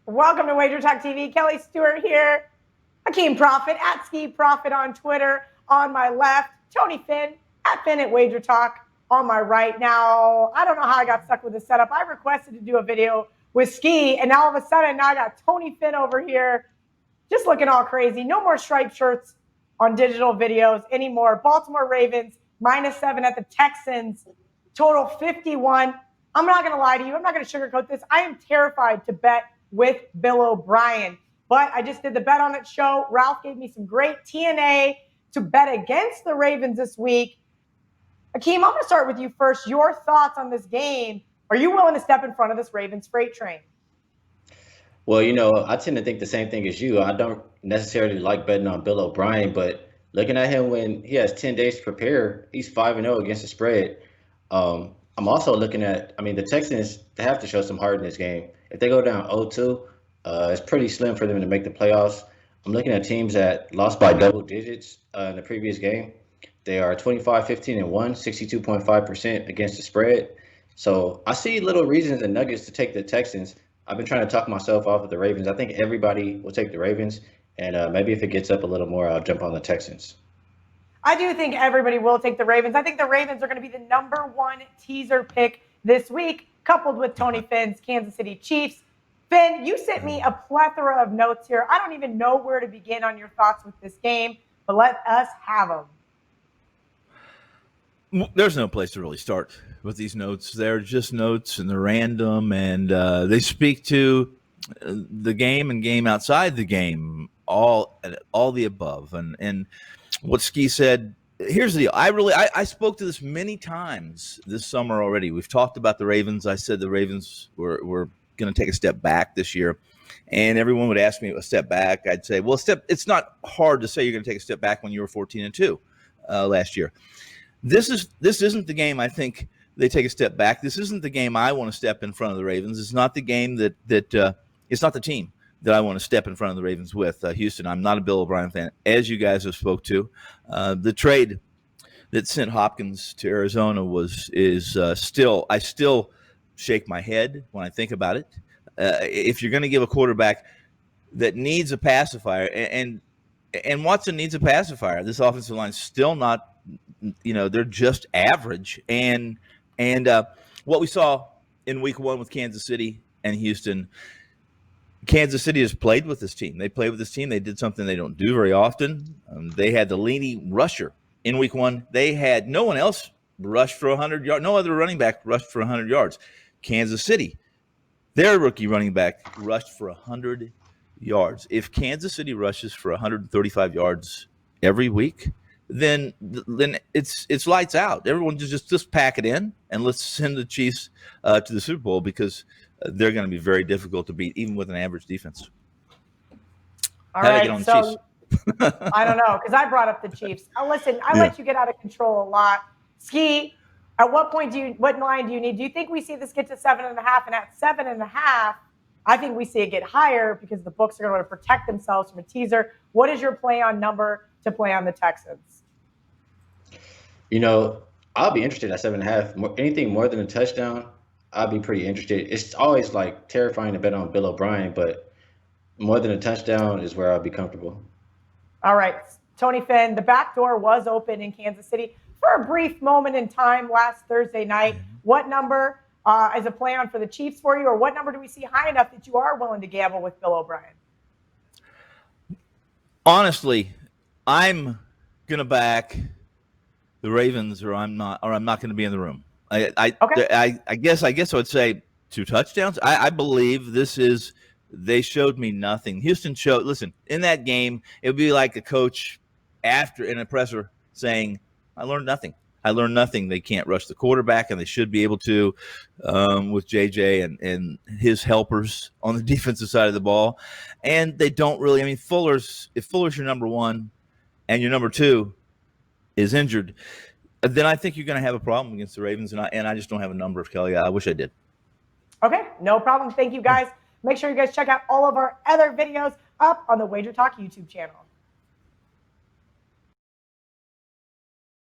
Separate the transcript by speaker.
Speaker 1: Welcome to WagerTalk TV. Kelly Stewart here. Hakeem Prophet at Ski Prophet on Twitter. On my left, Tony Finn at Finn at WagerTalk on my right. Now, I don't know how I got stuck with this setup. I requested to do a video with Ski, and now all of a sudden, now I got Tony Finn over here just looking all crazy. No more striped shirts on digital videos anymore. Baltimore Ravens -7 at the Texans. Total 51. I'm not going to lie to you. I'm not going to sugarcoat this. I am terrified to bet with Bill O'Brien. But I just did the Bet On It show. Ralph gave me some great TNA to bet against the Ravens this week. Hakeem, I'm going to start with you first. Your thoughts on this game. Are you willing to step in front of this Ravens freight train?
Speaker 2: Well, I tend to think the same thing as you. I don't necessarily like betting on Bill O'Brien, but looking at him when he has 10 days to prepare, he's 5-0 against the spread. I'm also looking at, the Texans, they have to show some heart in this game. If they go down 0-2, it's pretty slim for them to make the playoffs. I'm looking at teams that lost by double digits in the previous game. They are 25-15-1, 62.5% against the spread. So I see little reasons and nuggets to take the Texans. I've been trying to talk myself off of the Ravens. I think everybody will take the Ravens, and maybe if it gets up a little more, I'll jump on the Texans.
Speaker 1: I do think everybody will take the Ravens. I think the Ravens are going to be the #1 teaser pick this week, coupled with Tony Finn's Kansas City Chiefs. Finn, you sent me a plethora of notes here. I don't even know where to begin on your thoughts with this game, but let us have them.
Speaker 3: There's no place to really start with these notes. They're just notes, and they're random, and they speak to the game and game outside the game, all the above. And what Ski said, here's the deal. I spoke to this many times this summer already. We've talked about the Ravens. I said the Ravens were going to take a step back this year, and everyone would ask me a step back. I'd say, well, it's not hard to say you're going to take a step back when you were 14-2 last year. This isn't the game I think they take a step back. This isn't the game I want to step in front of the Ravens. It's not the game that it's not the team that I want to step in front of the Ravens with. Houston, I'm not a Bill O'Brien fan, as you guys have spoke to. The trade that sent Hopkins to Arizona I still shake my head when I think about it. If you're going to give a quarterback that needs a pacifier, and Watson needs a pacifier, this offensive line's still not, they're just average. And what we saw in week 1 with Kansas City and Houston, Kansas City has played with this team. They played with this team. They did something they don't do very often. They had the leading rusher in week 1. They had no one else rushed for 100 yards. No other running back rushed for 100 yards. Kansas City, their rookie running back rushed for 100 yards. If Kansas City rushes for 135 yards every week, then it's lights out. Everyone just pack it in and let's send the Chiefs to the Super Bowl, because they're going to be very difficult to beat, even with an average defense.
Speaker 1: All right, so I don't know, because I brought up the Chiefs. Listen, I let you get out of control a lot. Ski, at what line do you need? Do you think we see this get to 7.5? And at 7.5, I think we see it get higher because the books are going to protect themselves from a teaser. What is your play on number to play on the Texans?
Speaker 2: I'll be interested at 7.5. Anything more than a touchdown, I'll be pretty interested. It's always like terrifying to bet on Bill O'Brien, but more than a touchdown is where I'll be comfortable.
Speaker 1: All right, Tony Finn, the back door was open in Kansas City for a brief moment in time last Thursday night. What number is a play on for the Chiefs for you, or what number do we see high enough that you are willing to gamble with Bill O'Brien?
Speaker 3: Honestly, I'm going to back the Ravens, or I'm not going to be in the room. I guess I would say 2 touchdowns. I believe this is. They showed me nothing. Houston showed. Listen, in that game, it would be like a coach after an presser saying, "I learned nothing. I learned nothing. They can't rush the quarterback, and they should be able to with JJ and his helpers on the defensive side of the ball. And they don't really. If Fuller's your number 1 and your number 2 is injured, then I think you're going to have a problem against the Ravens, and I just don't have a number, Kelly. I wish I did.
Speaker 1: Okay, no problem. Thank you, guys. Make sure you guys check out all of our other videos up on the WagerTalk YouTube channel.